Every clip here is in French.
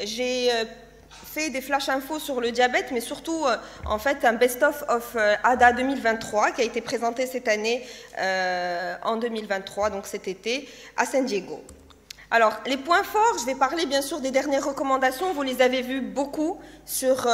j'ai fait des flash infos sur le diabète, mais surtout, en fait, un best-of of ADA 2023 qui a été présenté cette année, en 2023, donc cet été, à San Diego. Alors, les points forts, je vais parler bien sûr des dernières recommandations, vous les avez vues beaucoup sur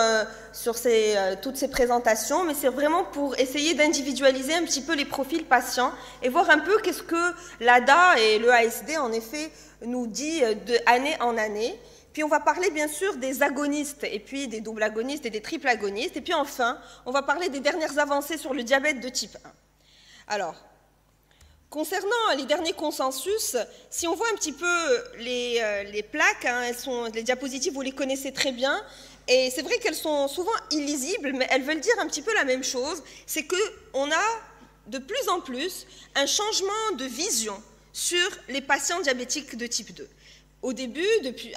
toutes ces présentations, mais c'est vraiment pour essayer d'individualiser un petit peu les profils patients et voir un peu qu'est-ce que l'ADA et le ASD, en effet, nous dit d'année en année. Puis on va parler bien sûr des agonistes, et puis des doubles agonistes et des triples agonistes, et puis enfin, on va parler des dernières avancées sur le diabète de type 1. Alors, concernant les derniers consensus, si on voit un petit peu les plaques, hein, les diapositives, vous les connaissez très bien, et c'est vrai qu'elles sont souvent illisibles, mais elles veulent dire un petit peu la même chose, c'est qu'on a de plus en plus un changement de vision sur les patients diabétiques de type 2. Au début,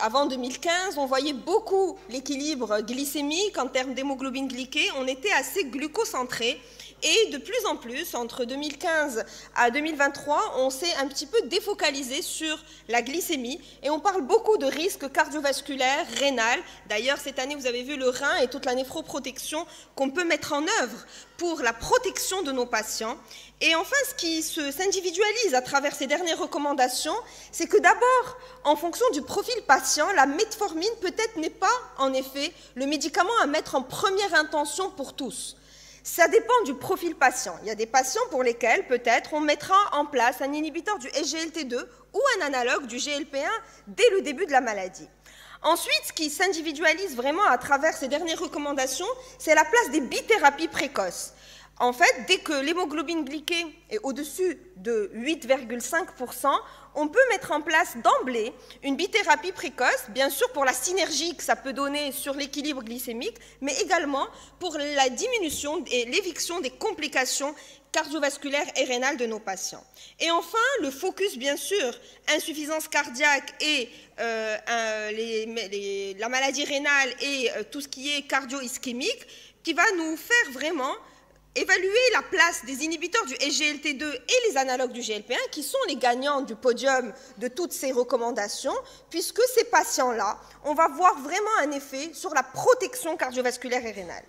avant 2015, on voyait beaucoup l'équilibre glycémique en termes d'hémoglobine glyquée, on était assez glucocentré. Et de plus en plus, entre 2015 à 2023, on s'est un petit peu défocalisé sur la glycémie et on parle beaucoup de risques cardiovasculaires, rénal. D'ailleurs, cette année, vous avez vu le rein et toute la néphroprotection qu'on peut mettre en œuvre pour la protection de nos patients. Et enfin, ce qui s'individualise à travers ces dernières recommandations, c'est que d'abord, en fonction du profil patient, la metformine peut-être n'est pas, en effet, le médicament à mettre en première intention pour tous. Ça dépend du profil patient. Il y a des patients pour lesquels, peut-être, on mettra en place un inhibiteur du SGLT2 ou un analogue du GLP1 dès le début de la maladie. Ensuite, ce qui s'individualise vraiment à travers ces dernières recommandations, c'est la place des bithérapies précoces. En fait, dès que l'hémoglobine glyquée est au-dessus de 8,5%, on peut mettre en place d'emblée une bithérapie précoce, bien sûr pour la synergie que ça peut donner sur l'équilibre glycémique, mais également pour la diminution et l'éviction des complications cardiovasculaires et rénales de nos patients. Et enfin, le focus, bien sûr, insuffisance cardiaque et la maladie rénale et tout ce qui est cardio-ischémique, qui va nous faire vraiment évaluer la place des inhibiteurs du SGLT2 et les analogues du GLP1, qui sont les gagnants du podium de toutes ces recommandations, puisque ces patients-là, on va voir vraiment un effet sur la protection cardiovasculaire et rénale.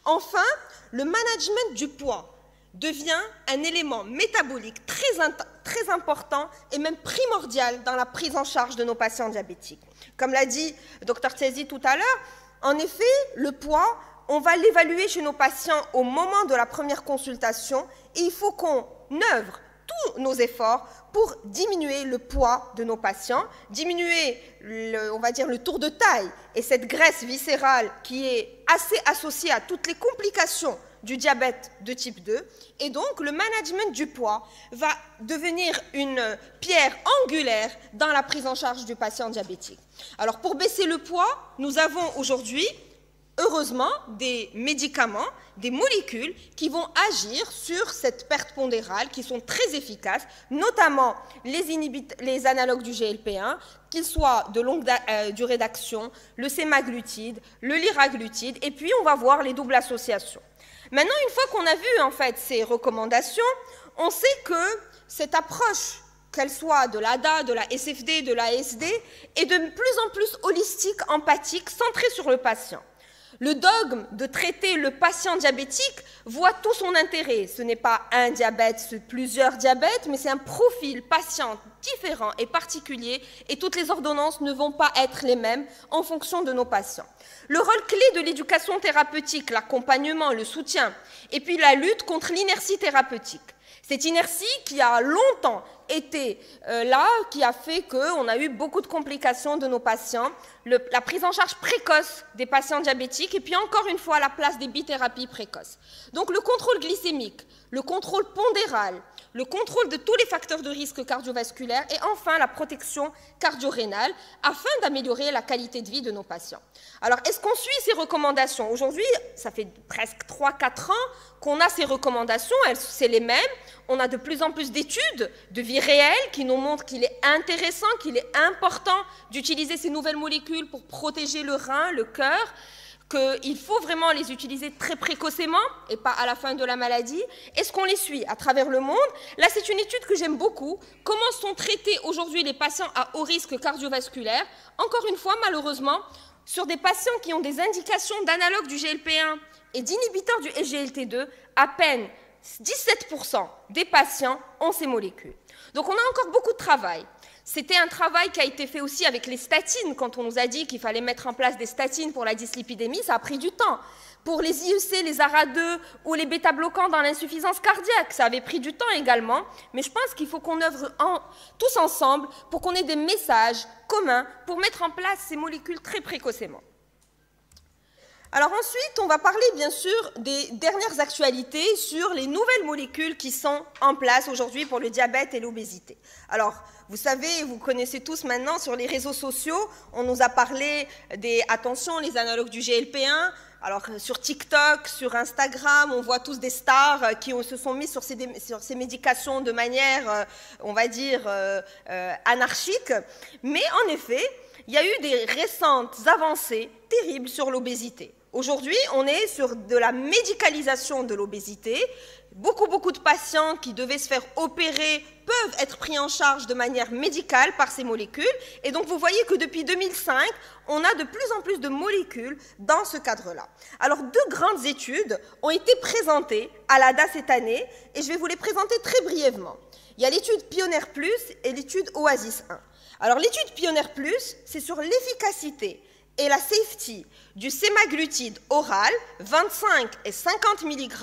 Enfin, le management du poids devient un élément métabolique très important et même primordial dans la prise en charge de nos patients diabétiques. Comme l'a dit Dr Tsezi tout à l'heure, en effet, le poids, on va l'évaluer chez nos patients au moment de la première consultation et il faut qu'on œuvre tous nos efforts pour diminuer le poids de nos patients, diminuer, on va dire, le tour de taille et cette graisse viscérale qui est assez associée à toutes les complications du diabète de type 2. Et donc, le management du poids va devenir une pierre angulaire dans la prise en charge du patient diabétique. Alors, pour baisser le poids, nous avons aujourd'hui heureusement des médicaments, des molécules qui vont agir sur cette perte pondérale, qui sont très efficaces, notamment les analogues du GLP1, qu'ils soient de longue durée d'action, le sémaglutide, le liraglutide, et puis on va voir les doubles associations. Maintenant, une fois qu'on a vu en fait ces recommandations, on sait que cette approche, qu'elle soit de l'ADA, de la SFD, de l'ASD, est de plus en plus holistique, empathique, centrée sur le patient. Le dogme de traiter le patient diabétique voit tout son intérêt. Ce n'est pas un diabète, c'est plusieurs diabètes, mais c'est un profil patient différent et particulier, et toutes les ordonnances ne vont pas être les mêmes en fonction de nos patients. Le rôle clé de l'éducation thérapeutique, l'accompagnement, le soutien, et puis la lutte contre l'inertie thérapeutique. Cette inertie qui a longtemps été là, qui a fait qu'on a eu beaucoup de complications de nos patients, la prise en charge précoce des patients diabétiques, et puis encore une fois la place des bithérapies précoces. Donc le contrôle glycémique, le contrôle pondéral, le contrôle de tous les facteurs de risque cardiovasculaire et enfin la protection cardio-rénale afin d'améliorer la qualité de vie de nos patients. Alors, est-ce qu'on suit ces recommandations? Aujourd'hui, ça fait presque 3-4 ans qu'on a ces recommandations, c'est les mêmes. On a de plus en plus d'études de vie réelle qui nous montrent qu'il est intéressant, qu'il est important d'utiliser ces nouvelles molécules pour protéger le rein, le cœur, qu'il faut vraiment les utiliser très précocement et pas à la fin de la maladie. Est-ce qu'on les suit à travers le monde? Là, c'est une étude que j'aime beaucoup. Comment sont traités aujourd'hui les patients à haut risque cardiovasculaire? Encore une fois, malheureusement, sur des patients qui ont des indications d'analogue du GLP-1 et d'inhibiteurs du SGLT2, à peine 17% des patients ont ces molécules. Donc on a encore beaucoup de travail. C'était un travail qui a été fait aussi avec les statines, quand on nous a dit qu'il fallait mettre en place des statines pour la dyslipidémie, ça a pris du temps. Pour les IEC, les ARA2 ou les bêta-bloquants dans l'insuffisance cardiaque, ça avait pris du temps également, mais je pense qu'il faut qu'on œuvre tous ensemble pour qu'on ait des messages communs pour mettre en place ces molécules très précocement. Alors ensuite, on va parler bien sûr des dernières actualités sur les nouvelles molécules qui sont en place aujourd'hui pour le diabète et l'obésité. Alors, vous savez, vous connaissez tous maintenant sur les réseaux sociaux, on nous a parlé des, attention, les analogues du GLP-1. Alors sur TikTok, sur Instagram, on voit tous des stars qui se sont mis sur ces médications de manière, on va dire, anarchique. Mais en effet, il y a eu des récentes avancées terribles sur l'obésité. Aujourd'hui, on est sur de la médicalisation de l'obésité. Beaucoup de patients qui devaient se faire opérer peuvent être pris en charge de manière médicale par ces molécules. Et donc, vous voyez que depuis 2005, on a de plus en plus de molécules dans ce cadre-là. Alors, 2 grandes études ont été présentées à l'ADA cette année, et je vais vous les présenter très brièvement. Il y a l'étude Pioneer Plus et l'étude Oasis 1. Alors, l'étude Pioneer Plus, c'est sur l'efficacité et la safety du sémaglutide oral, 25 et 50 mg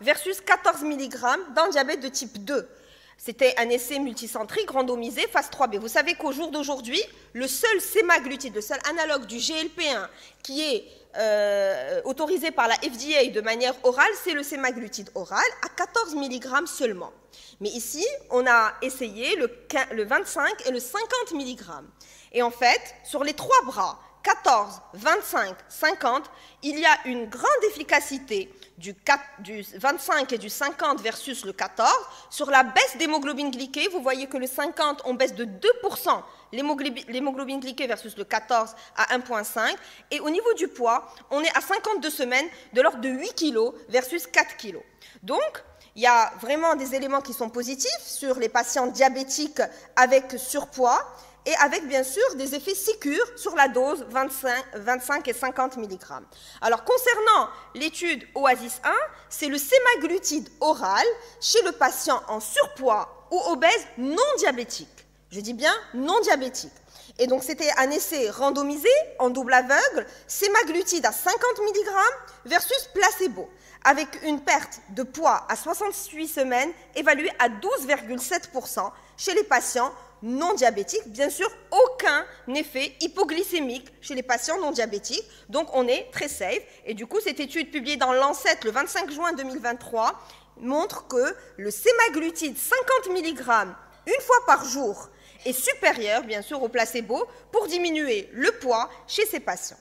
versus 14 mg dans le diabète de type 2. C'était un essai multicentrique randomisé phase 3B. Vous savez qu'au jour d'aujourd'hui, le seul sémaglutide, le seul analogue du GLP-1 qui est autorisé par la FDA de manière orale, c'est le sémaglutide oral à 14 mg seulement. Mais ici, on a essayé le 25 et le 50 mg. Et en fait, sur les 3 bras, 14, 25, 50, il y a une grande efficacité du 25 et du 50 versus le 14. Sur la baisse d'hémoglobine glyquée, vous voyez que le 50, on baisse de 2% l'hémoglobine glyquée versus le 14 à 1,5. Et au niveau du poids, on est à 52 semaines de l'ordre de 8 kg versus 4 kg. Donc, il y a vraiment des éléments qui sont positifs sur les patients diabétiques avec surpoids, et avec bien sûr des effets sécures sur la dose 25 et 50 mg. Alors concernant l'étude Oasis 1, c'est le sémaglutide oral chez le patient en surpoids ou obèse non diabétique. Je dis bien non diabétique. Et donc c'était un essai randomisé en double aveugle, sémaglutide à 50 mg versus placebo, avec une perte de poids à 68 semaines évaluée à 12,7% chez les patients non diabétiques. Bien sûr, aucun effet hypoglycémique chez les patients non diabétiques, donc on est très safe. Et du coup, cette étude publiée dans Lancet le 25 juin 2023 montre que le sémaglutide 50 mg une fois par jour est supérieur, bien sûr, au placebo pour diminuer le poids chez ces patients.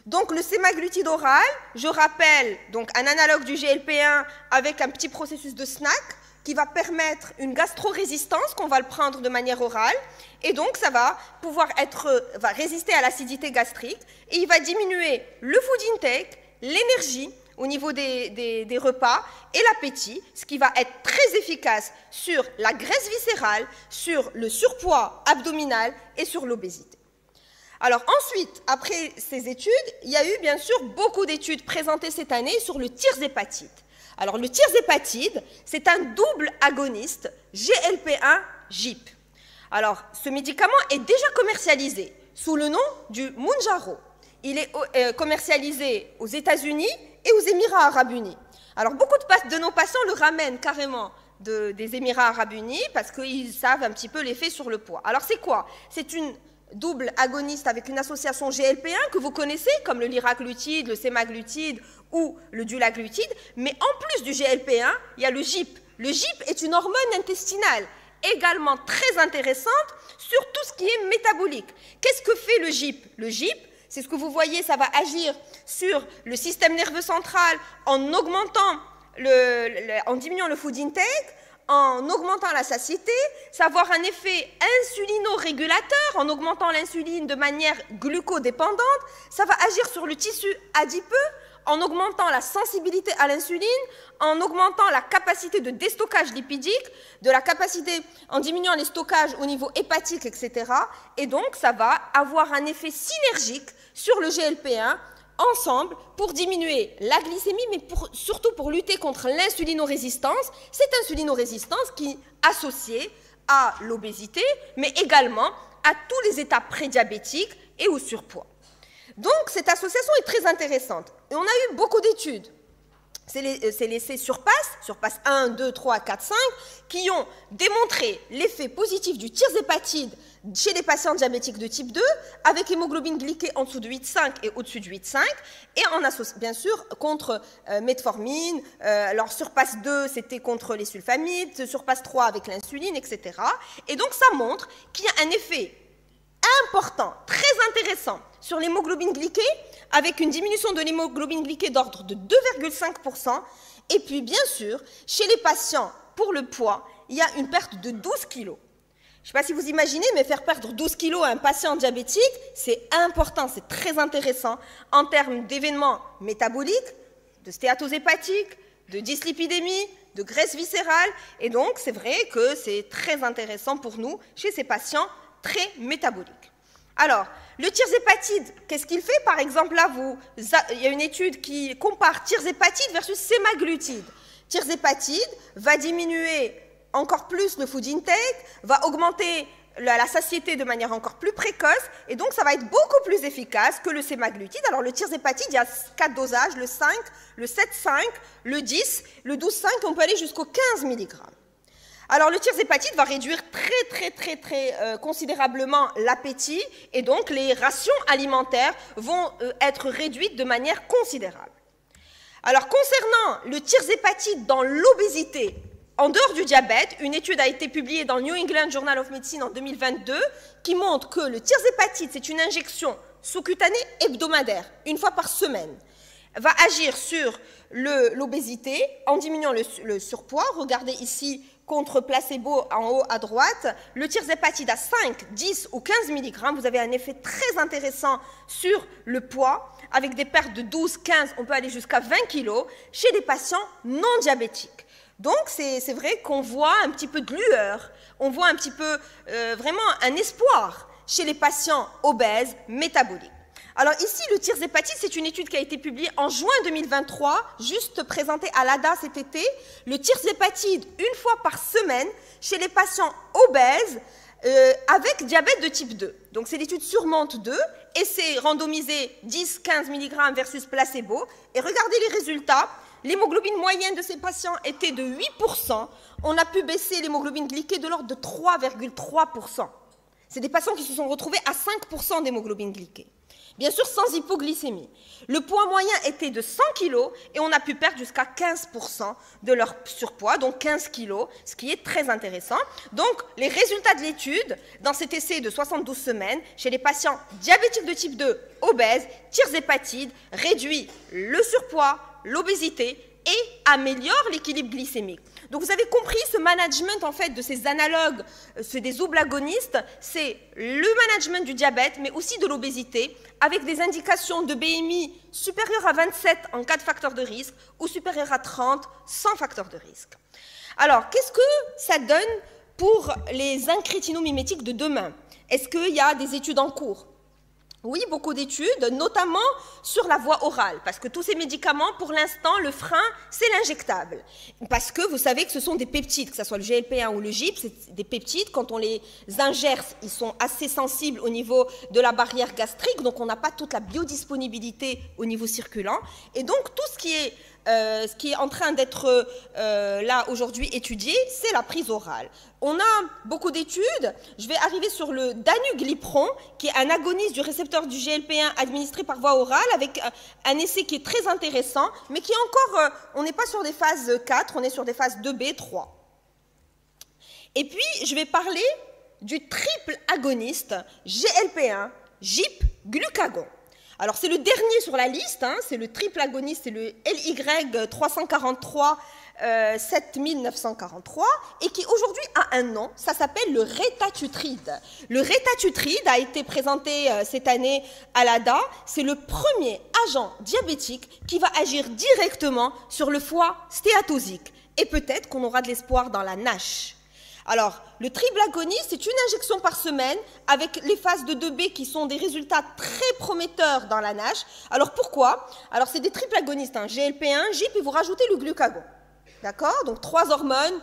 Donc le sémaglutide oral, je rappelle, donc un analogue du GLP-1 avec un petit processus de snack qui va permettre une gastro-résistance, qu'on va le prendre de manière orale, et donc ça va pouvoir va résister à l'acidité gastrique, et il va diminuer le food intake, l'énergie au niveau des repas et l'appétit, ce qui va être très efficace sur la graisse viscérale, sur le surpoids abdominal et sur l'obésité. Alors ensuite, après ces études, il y a eu bien sûr beaucoup d'études présentées cette année sur le tirzépatide. Alors le tirzépatide, c'est un double agoniste GLP-1-GIP. Alors ce médicament est déjà commercialisé sous le nom du Mounjaro. Il est commercialisé aux États-Unis et aux Émirats arabes unis. Alors beaucoup de nos patients le ramènent carrément des Émirats arabes unis parce qu'ils savent un petit peu l'effet sur le poids. Alors c'est quoi? C'est une double agoniste avec une association GLP-1 que vous connaissez, comme le liraglutide, le sémaglutide ou le dulaglutide, mais en plus du GLP-1, il y a le GIP. Le GIP est une hormone intestinale également très intéressante sur tout ce qui est métabolique. Qu'est-ce que fait le GIP? Le GIP, c'est ce que vous voyez, ça va agir sur le système nerveux central en augmentant, en diminuant le food intake, en augmentant la satiété, ça va avoir un effet insulino-régulateur, en augmentant l'insuline de manière glucodépendante, ça va agir sur le tissu adipeux, en augmentant la sensibilité à l'insuline, en augmentant la capacité de déstockage lipidique, en diminuant les stockages au niveau hépatique, etc. Et donc, ça va avoir un effet synergique sur le GLP-1 ensemble pour diminuer la glycémie, mais surtout pour lutter contre l'insulinorésistance. Cette insulinorésistance qui est associée à l'obésité, mais également à tous les états prédiabétiques et au surpoids. Donc, cette association est très intéressante. Et on a eu beaucoup d'études. C'est l'essai Surpass 1, 2, 3, 4, 5, qui ont démontré l'effet positif du tirzépatide chez les patients diabétiques de type 2, avec hémoglobine glyquée en dessous de 8,5 et au-dessus de 8,5, et en associant, bien sûr, contre metformine. Alors, Surpass 2, c'était contre les sulfamides, Surpass 3 avec l'insuline, etc. Et donc, ça montre qu'il y a un effet important, très intéressant, sur l'hémoglobine glyquée, avec une diminution de l'hémoglobine glyquée d'ordre de 2,5%. Et puis, bien sûr, chez les patients pour le poids, il y a une perte de 12 kg. Je ne sais pas si vous imaginez, mais faire perdre 12 kg à un patient diabétique, c'est important, c'est très intéressant en termes d'événements métaboliques, de stéatose hépatique, de dyslipidémie, de graisse viscérale. Et donc, c'est vrai que c'est très intéressant pour nous chez ces patients très métaboliques. Alors, le tirzépatide, qu'est-ce qu'il fait? Par exemple, là, il y a une étude qui compare tirzépatide versus sémaglutide. Tirzépatide va diminuer encore plus le food intake, va augmenter la satiété de manière encore plus précoce, et donc ça va être beaucoup plus efficace que le sémaglutide. Alors, le tirzépatide, il y a 4 dosages, le 5, le 7,5, le 10, le 12,5, on peut aller jusqu'au 15 mg. Alors, le tirzépatide va réduire très considérablement l'appétit, et donc les rations alimentaires vont être réduites de manière considérable. Alors, concernant le tirzépatide dans l'obésité, en dehors du diabète, une étude a été publiée dans le New England Journal of Medicine en 2022 qui montre que le tirzépatide, c'est une injection sous-cutanée hebdomadaire, une fois par semaine, va agir sur l'obésité en diminuant le surpoids. Regardez ici, contre placebo en haut à droite, le tirzépatide à 5, 10 ou 15 mg, vous avez un effet très intéressant sur le poids, avec des pertes de 12, 15, on peut aller jusqu'à 20 kg chez des patients non diabétiques. Donc, c'est vrai qu'on voit un petit peu de lueur, on voit un petit peu vraiment un espoir chez les patients obèses métaboliques. Alors ici, le tirzépatide, c'est une étude qui a été publiée en juin 2023, juste présentée à l'ADA cet été. Le tirzépatide, une fois par semaine, chez les patients obèses avec diabète de type 2. Donc c'est l'étude Surmonte 2, et c'est randomisé 10-15 mg versus placebo. Et regardez les résultats. L'hémoglobine moyenne de ces patients était de 8%. On a pu baisser l'hémoglobine glyquée de l'ordre de 3,3%. C'est des patients qui se sont retrouvés à 5% d'hémoglobine glyquée. Bien sûr, sans hypoglycémie. Le poids moyen était de 100 kg et on a pu perdre jusqu'à 15% de leur surpoids, donc 15 kg, ce qui est très intéressant. Donc, les résultats de l'étude, dans cet essai de 72 semaines, chez les patients diabétiques de type 2, obèses, tirzépatide, réduit le surpoids, l'obésité et améliore l'équilibre glycémique. Donc vous avez compris, ce management en fait de ces analogues, c'est des oblagonistes, c'est le management du diabète, mais aussi de l'obésité, avec des indications de BMI supérieures à 27 en cas de facteur de risque ou supérieures à 30 sans facteur de risque. Alors, qu'est-ce que ça donne pour les incrétinomimétiques de demain? Est-ce qu'il y a des études en cours? Oui, beaucoup d'études, notamment sur la voie orale, parce que tous ces médicaments, pour l'instant, le frein, c'est l'injectable. Parce que vous savez que ce sont des peptides, que ce soit le GLP-1 ou le GIP, c'est des peptides, quand on les ingère, ils sont assez sensibles au niveau de la barrière gastrique, donc on n'a pas toute la biodisponibilité au niveau circulant. Et donc, tout ce qui est en train d'être là aujourd'hui étudié, c'est la prise orale. On a beaucoup d'études. Je vais arriver sur le danuglipron, qui est un agoniste du récepteur du GLP-1 administré par voie orale, avec un essai qui est très intéressant, mais qui est encore, on n'est pas sur des phases 4, on est sur des phases 2B, 3. Et puis, je vais parler du triple agoniste GLP-1, GIP, glucagon. Alors, c'est le dernier sur la liste, hein, c'est le triple agoniste, c'est le LY343 7943, et qui aujourd'hui a un nom, ça s'appelle le rétatutride. Le rétatutride a été présenté cette année à l'ADA, c'est le premier agent diabétique qui va agir directement sur le foie stéatosique. Et peut-être qu'on aura de l'espoir dans la NASH. Alors, le triple agoniste, c'est une injection par semaine avec les phases de 2B qui sont des résultats très prometteurs dans la NASH. Alors, pourquoi? Alors, c'est des triples agonistes, hein, GLP-1, GIP, et vous rajoutez le glucagon. D'accord? Donc, 3 hormones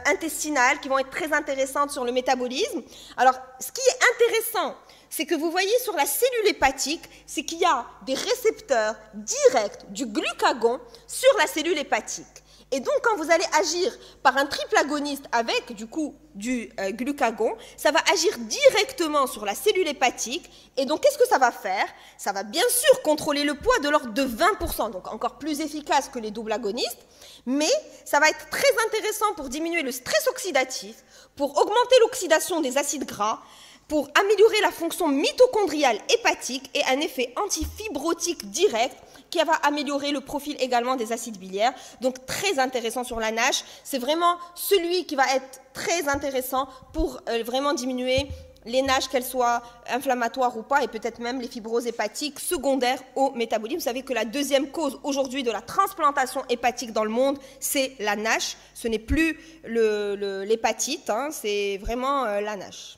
intestinales qui vont être très intéressantes sur le métabolisme. Alors, ce qui est intéressant, c'est que vous voyez sur la cellule hépatique, c'est qu'il y a des récepteurs directs du glucagon sur la cellule hépatique. Et donc, quand vous allez agir par un triple agoniste avec, du coup, du glucagon, ça va agir directement sur la cellule hépatique. Et donc, qu'est-ce que ça va faire? Ça va bien sûr contrôler le poids de l'ordre de 20%, donc encore plus efficace que les doubles agonistes, mais ça va être très intéressant pour diminuer le stress oxydatif, pour augmenter l'oxydation des acides gras, pour améliorer la fonction mitochondriale hépatique et un effet antifibrotique direct qui va améliorer le profil également des acides biliaires. Donc, très intéressant sur la NASH. C'est vraiment celui qui va être très intéressant pour vraiment diminuer les NASH, qu'elles soient inflammatoires ou pas, et peut-être même les fibroses hépatiques secondaires au métabolisme. Vous savez que la deuxième cause aujourd'hui de la transplantation hépatique dans le monde, c'est la NASH. Ce n'est plus l'hépatite, hein, c'est vraiment la NASH.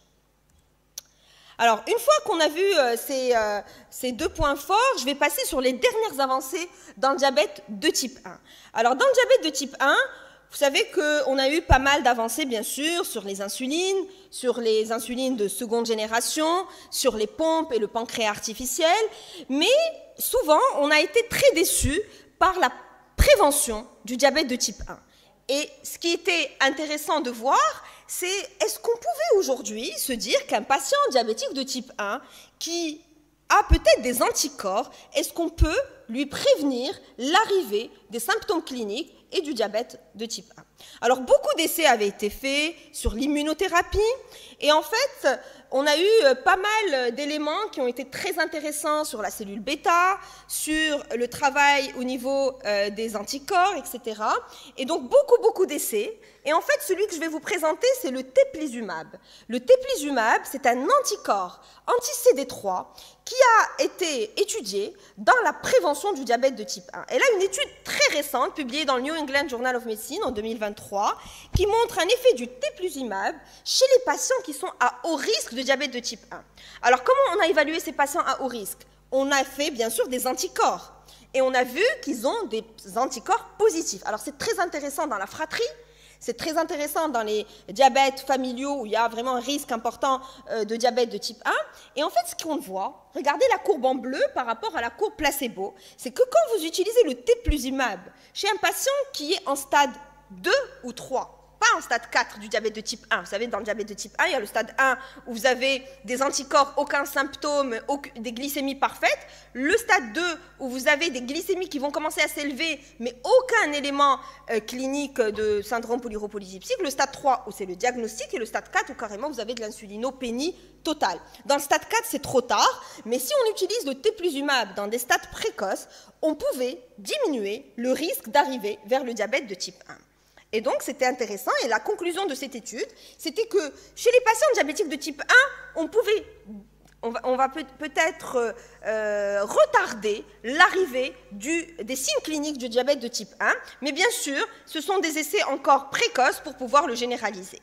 Alors, une fois qu'on a vu ces 2 points forts, je vais passer sur les dernières avancées dans le diabète de type 1. Alors, dans le diabète de type 1, vous savez qu'on a eu pas mal d'avancées, bien sûr, sur les insulines de seconde génération, sur les pompes et le pancréas artificiel, mais souvent, on a été très déçus par la prévention du diabète de type 1. Et ce qui était intéressant de voir, c'est est-ce qu'on pouvait aujourd'hui se dire qu'un patient diabétique de type 1 qui a peut-être des anticorps, est-ce qu'on peut lui prévenir l'arrivée des symptômes cliniques et du diabète de type 1? Alors, beaucoup d'essais avaient été faits sur l'immunothérapie et en fait, on a eu pas mal d'éléments qui ont été très intéressants sur la cellule bêta, sur le travail au niveau des anticorps, etc. Et donc, beaucoup d'essais. Et en fait, celui que je vais vous présenter, c'est le teplizumab. Le teplizumab, c'est un anticorps anti-CD3 qui a été étudié dans la prévention du diabète de type 1. Et là, une étude très récente, publiée dans le New England Journal of Medicine en 2023, qui montre un effet du teplizumab chez les patients qui sont à haut risque de diabète de type 1. Alors, comment on a évalué ces patients à haut risque? On a fait, bien sûr, des anticorps. Et on a vu qu'ils ont des anticorps positifs. Alors, c'est très intéressant dans la fratrie. C'est très intéressant dans les diabètes familiaux où il y a vraiment un risque important de diabète de type 1. Et en fait, ce qu'on voit, regardez la courbe en bleu par rapport à la courbe placebo, c'est que quand vous utilisez le teplizumab chez un patient qui est en stade 2 ou 3, pas en stade 4 du diabète de type 1. Vous savez, dans le diabète de type 1, il y a le stade 1 où vous avez des anticorps, aucun symptôme, des glycémies parfaites. Le stade 2 où vous avez des glycémies qui vont commencer à s'élever, mais aucun élément clinique de syndrome polyurépolygypsique. Le stade 3 où c'est le diagnostic et le stade 4 où carrément vous avez de l'insulinopénie totale. Dans le stade 4, c'est trop tard, mais si on utilise le teplizumab dans des stades précoces, on pouvait diminuer le risque d'arriver vers le diabète de type 1. Et donc, c'était intéressant. Et la conclusion de cette étude, c'était que chez les patients diabétiques de type 1, on va peut-être retarder l'arrivée des signes cliniques du diabète de type 1. Mais bien sûr, ce sont des essais encore précoces pour pouvoir le généraliser.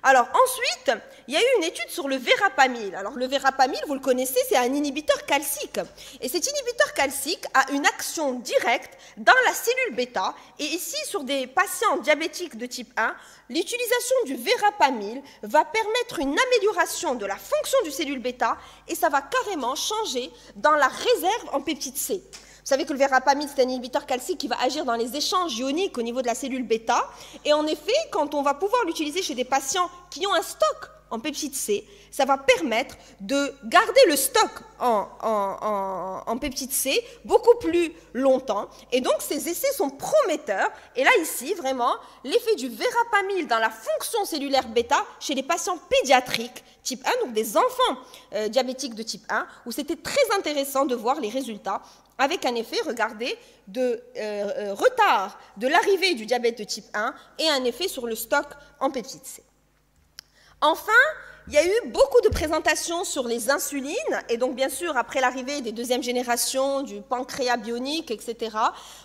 Alors ensuite, il y a eu une étude sur le verapamil. Alors le verapamil, vous le connaissez, c'est un inhibiteur calcique. Et cet inhibiteur calcique a une action directe dans la cellule bêta. Et ici, sur des patients diabétiques de type 1, l'utilisation du verapamil va permettre une amélioration de la fonction du cellule bêta et ça va carrément changer dans la réserve en peptide C. Vous savez que le verapamil, c'est un inhibiteur calcique qui va agir dans les échanges ioniques au niveau de la cellule bêta. Et en effet, quand on va pouvoir l'utiliser chez des patients qui ont un stock en peptide C, ça va permettre de garder le stock en peptide C beaucoup plus longtemps. Et donc, ces essais sont prometteurs. Et là, ici, vraiment, l'effet du verapamil dans la fonction cellulaire bêta chez les patients pédiatriques type 1, donc des enfants diabétiques de type 1, où c'était très intéressant de voir les résultats avec un effet, regardez, de retard de l'arrivée du diabète de type 1 et un effet sur le stock en peptide C. Enfin, il y a eu beaucoup de présentations sur les insulines, et donc bien sûr, après l'arrivée des deuxièmes générations, du pancréas bionique, etc.,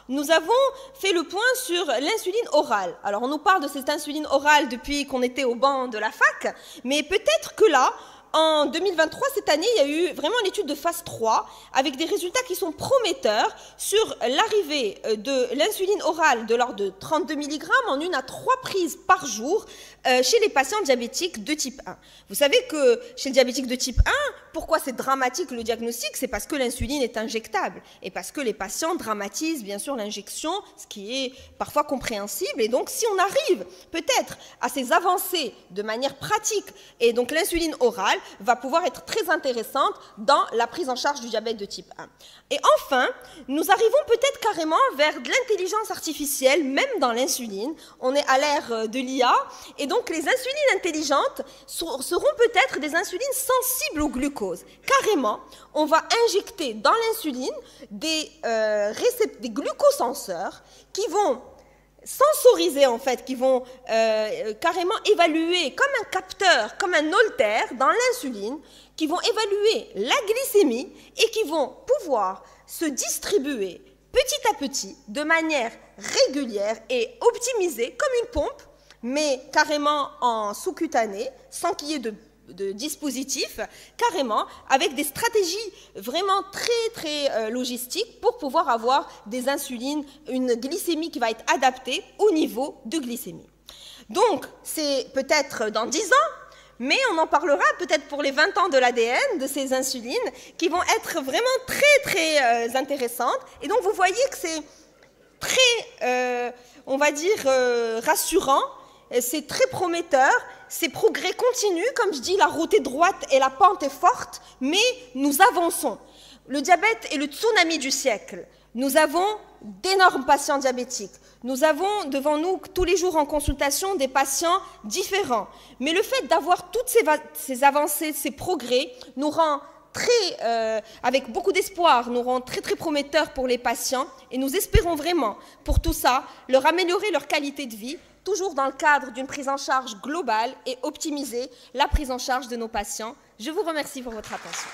nous avons fait le point sur l'insuline orale. Alors, on nous parle de cette insuline orale depuis qu'on était au banc de la fac, mais peut-être que là, en 2023, cette année, il y a eu vraiment une étude de phase 3 avec des résultats qui sont prometteurs sur l'arrivée de l'insuline orale de l'ordre de 32 mg en 1 à 3 prises par jour chez les patients diabétiques de type 1. Vous savez que chez le diabétique de type 1, pourquoi c'est dramatique le diagnostic? C'est parce que l'insuline est injectable et parce que les patients dramatisent bien sûr l'injection, ce qui est parfois compréhensible. Et donc, si on arrive peut-être à ces avancées de manière pratique, et donc l'insuline orale va pouvoir être très intéressante dans la prise en charge du diabète de type 1. Et enfin, nous arrivons peut-être carrément vers de l'intelligence artificielle, même dans l'insuline. On est à l'ère de l'IA, et donc les insulines intelligentes seront peut-être des insulines sensibles au glucose. Carrément, on va injecter dans l'insuline des glucosenseurs qui vont sensoriser en fait, qui vont carrément évaluer comme un capteur, comme un holter dans l'insuline, qui vont évaluer la glycémie et qui vont pouvoir se distribuer petit à petit, de manière régulière et optimisée, comme une pompe, mais carrément en sous-cutané, sans qu'il y ait de dispositifs, carrément, avec des stratégies vraiment très logistiques pour pouvoir avoir des insulines, une glycémie qui va être adaptée au niveau de glycémie. Donc, c'est peut-être dans 10 ans, mais on en parlera peut-être pour les 20 ans de l'ADN, de ces insulines, qui vont être vraiment très intéressantes. Et donc, vous voyez que c'est très, on va dire, rassurant, c'est très prometteur, ces progrès continuent, comme je dis, la route est droite et la pente est forte, mais nous avançons. Le diabète est le tsunami du siècle. Nous avons d'énormes patients diabétiques. Nous avons devant nous tous les jours en consultation des patients différents. Mais le fait d'avoir toutes ces avancées, ces progrès, nous rend avec beaucoup d'espoir, nous rend très prometteurs pour les patients, et nous espérons vraiment, pour tout ça, leur améliorer leur qualité de vie, toujours dans le cadre d'une prise en charge globale et optimiser la prise en charge de nos patients. Je vous remercie pour votre attention.